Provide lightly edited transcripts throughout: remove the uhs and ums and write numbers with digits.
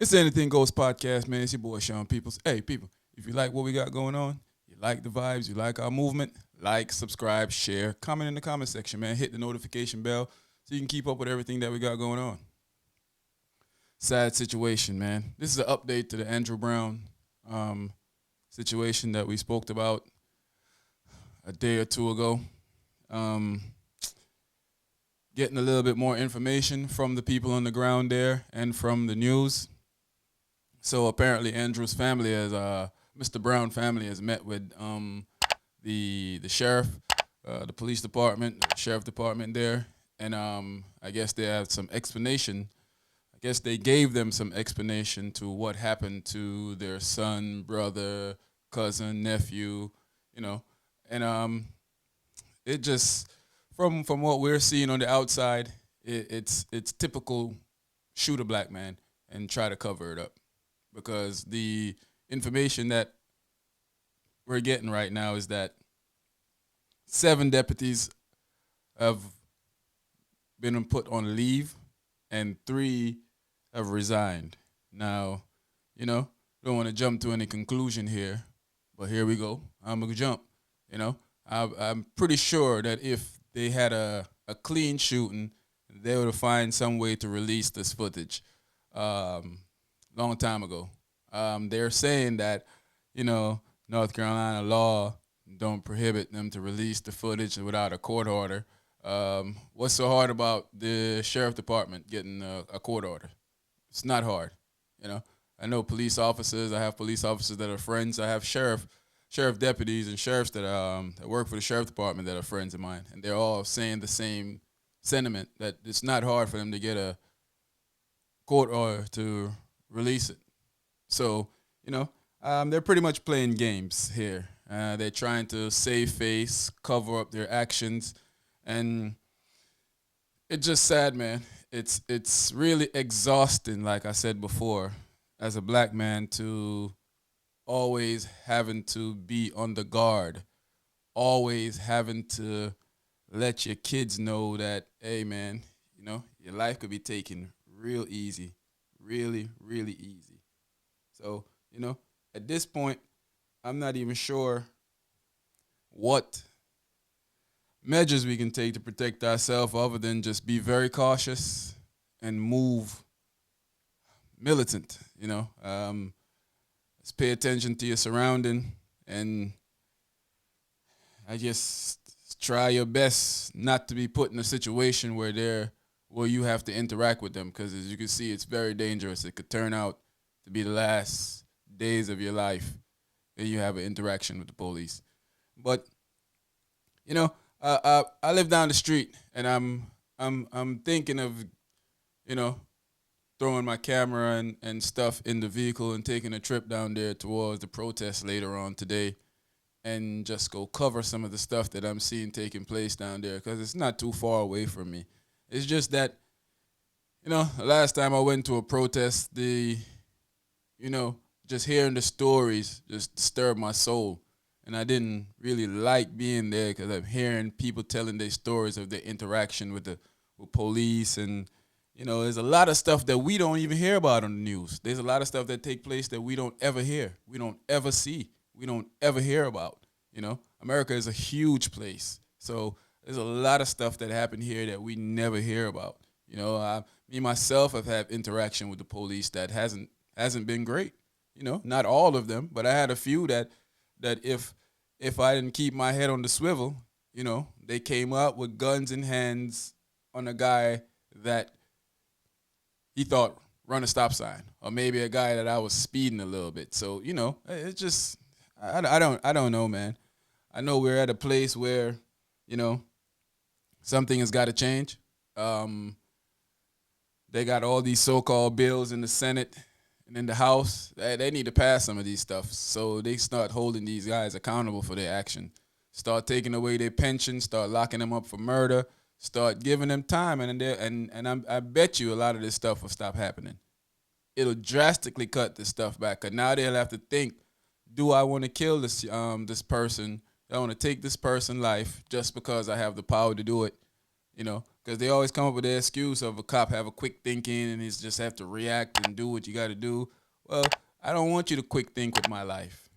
This Anything Goes podcast, man. It's your boy Sean Peoples. Hey, people, if you like what we got going on, you like the vibes, you like our movement, like, subscribe, share, comment in the comment section, man. Hit the notification bell so you can keep up with everything that we got going on. Sad situation, man. This is an update to the Andrew Brown situation that we spoke about a day or two ago. Getting a little bit more information from the people on the ground there and from the news. So apparently Andrew's family has, Mr. Brown family has met with the sheriff, the police department, the sheriff department there, and I guess they have some explanation. I guess they gave them some explanation to what happened to their son, brother, cousin, nephew, and it just from what we're seeing on the outside, it's typical shoot a black man and try to cover it up, because the information that we're getting right now is that 7 deputies have been put on leave and 3 have resigned. Now, don't want to jump to any conclusion here, but here we go. I'm gonna jump. I'm pretty sure that if they had a clean shooting, they would have found some way to release this footage long time ago. They're saying that, North Carolina law don't prohibit them to release the footage without a court order. What's so hard about the sheriff department getting a court order? It's not hard. I know police officers. I have police officers that are friends. I have sheriff deputies and sheriffs that work for the sheriff department that are friends of mine, and they're all saying the same sentiment, that it's not hard for them to get a court order to release it. So, they're pretty much playing games here. They're trying to save face, cover up their actions, and it's just sad, man. It's really exhausting, like I said before, as a black man, to always having to be on the guard, always having to let your kids know that, hey, man, your life could be taken real easy, really, really easy. So, at this point, I'm not even sure what measures we can take to protect ourselves other than just be very cautious and move militant, Let's pay attention to your surrounding, and I guess try your best not to be put in a situation where you have to interact with them, because as you can see, it's very dangerous. It could turn out to be the last days of your life and you have an interaction with the police. But I live down the street, and I'm thinking of throwing my camera and stuff in the vehicle and taking a trip down there towards the protest later on today, and just go cover some of the stuff that I'm seeing taking place down there, because it's not too far away from me. It's just that, the last time I went to a protest, just hearing the stories just disturbed my soul. And I didn't really like being there, because I'm hearing people telling their stories of their interaction with police, and there's a lot of stuff that we don't even hear about on the news. There's a lot of stuff that take place that we don't ever hear, we don't ever see, we don't ever hear about. America is a huge place, so there's a lot of stuff that happened here that we never hear about. Me myself have had interaction with the police that hasn't been great. Not all of them, but I had a few that if I didn't keep my head on the swivel, they came up with guns in hands on a guy that he thought run a stop sign, or maybe a guy that I was speeding a little bit. So, it's just, I don't know, man. I know we're at a place where, something has got to change. They got all these so-called bills in the Senate and in the House. They need to pass some of these stuff so they start holding these guys accountable for their action. Start taking away their pension, start locking them up for murder, start giving them time, and I bet you a lot of this stuff will stop happening. It'll drastically cut this stuff back, because now they'll have to think, do I want to kill this person? Do I want to take this person's life just because I have the power to do it? because they always come up with the excuse of a cop have a quick thinking and he's just have to react and do what you got to do. Well, I don't want you to quick think with my life.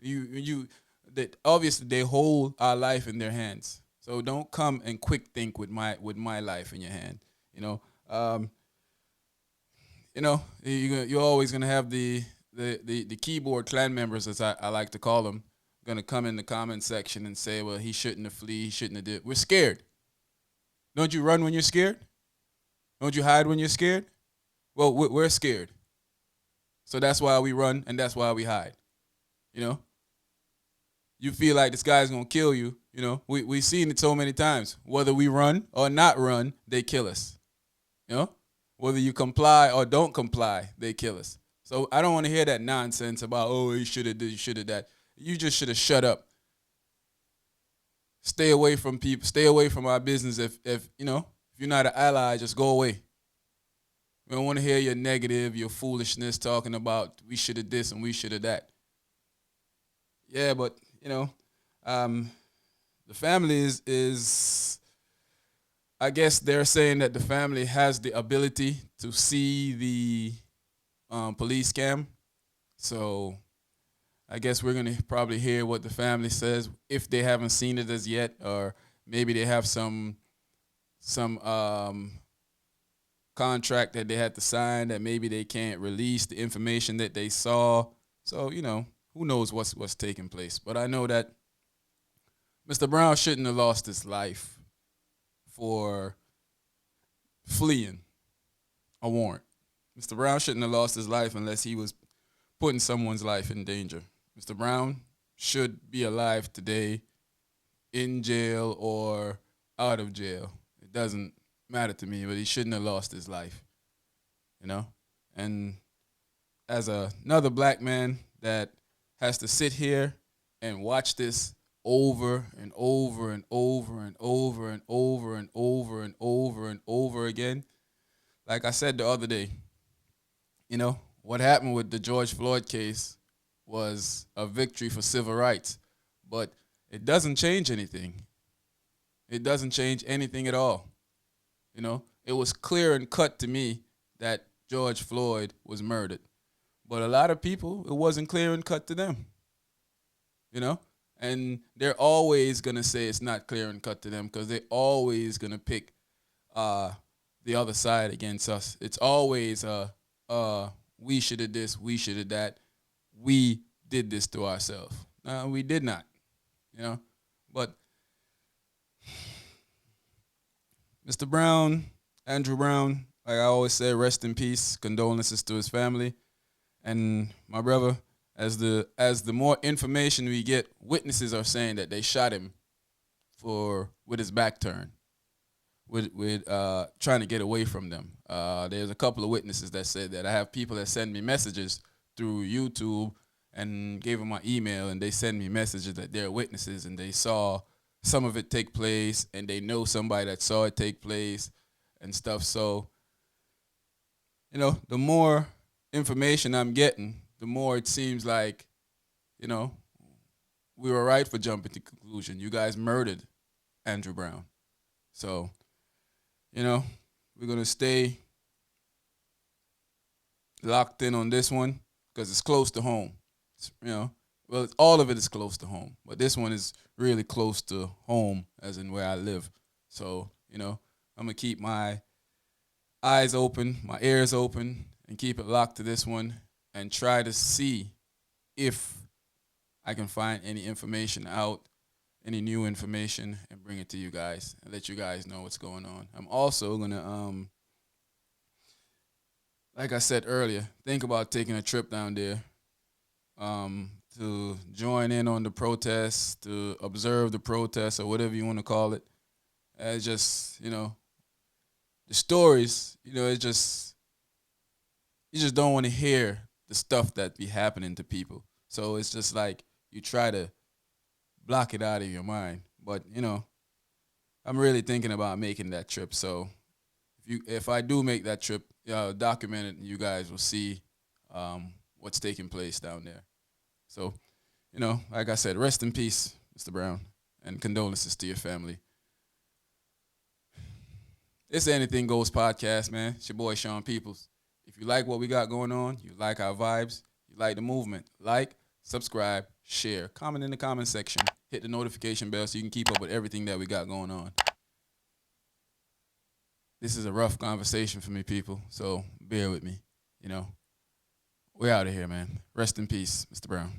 You that obviously they hold our life in their hands. So don't come and quick think with my life in your hand. You know, um, you're always gonna have the keyboard clan members, as I like to call them, gonna come in the comment section and say, well, he shouldn't have flee, he shouldn't have did. We're scared. Don't you run when you're scared? Don't you hide when you're scared? Well, we're scared. So that's why we run and that's why we hide. You know, you feel like this guy's gonna kill you. We've seen it so many times. Whether we run or not run, they kill us. Whether you comply or don't comply, they kill us. So I don't want to hear that nonsense about, oh, you should have did, you should have that. You just should have shut up. Stay away from people. Stay away from our business. If you're not an ally, just go away. We don't want to hear your negative, your foolishness talking about we should have this and we should have that. Yeah, but the family is I guess they're saying that the family has the ability to see the police cam. So I guess we're gonna probably hear what the family says if they haven't seen it as yet, or maybe they have some contract that they had to sign that maybe they can't release the information that they saw. So who knows what's taking place. But I know that Mr. Brown shouldn't have lost his life for fleeing a warrant. Mr. Brown shouldn't have lost his life unless he was putting someone's life in danger. Mr. Brown should be alive today, in jail or out of jail. It doesn't matter to me, but he shouldn't have lost his life. And as another black man that has to sit here and watch this over and over and over and over and over and over and over and over again. Like I said the other day, what happened with the George Floyd case was a victory for civil rights, but it doesn't change anything. It doesn't change anything at all. It was clear and cut to me that George Floyd was murdered, but a lot of people, it wasn't clear and cut to them. And they're always going to say it's not clear and cut to them because they're always going to pick the other side against us. It's always we should have this, we should have that. We did this to ourselves. No, we did not, But Mr. Brown, Andrew Brown, like I always say, rest in peace. Condolences to his family. And my brother, as the more information we get, witnesses are saying that they shot him with his back turned, with trying to get away from them. There's a couple of witnesses that said that. I have people that send me messages through YouTube and gave them my email, and they send me messages that they're witnesses and they saw some of it take place and they know somebody that saw it take place and stuff. So, the more information I'm getting, the more it seems like, we were right for jumping to conclusion. You guys murdered Andrew Brown. So, we're going to stay locked in on this one because it's close to home. Well, all of it is close to home, but this one is really close to home, as in where I live. So, I'm going to keep my eyes open, my ears open, and keep it locked to this one and try to see if I can find any information out, any new information, and bring it to you guys and let you guys know what's going on. I'm also going to, like I said earlier, think about taking a trip down there to join in on the protests, to observe the protests, or whatever you want to call it. It's just, the stories, it's just, you just don't want to hear the stuff that be happening to people. So it's just like you try to block it out of your mind. But, I'm really thinking about making that trip. So if I do make that trip, document it, and you guys will see what's taking place down there. So, like I said, rest in peace, Mr. Brown, and condolences to your family. It's the Anything Goes podcast, man. It's your boy Sean Peoples. If you like what we got going on, you like our vibes, you like the movement, like, subscribe, share, comment in the comment section, hit the notification bell so you can keep up with everything that we got going on. This is a rough conversation for me, people, so bear with me, you know. We're out of here, man. Rest in peace, Mr. Brown.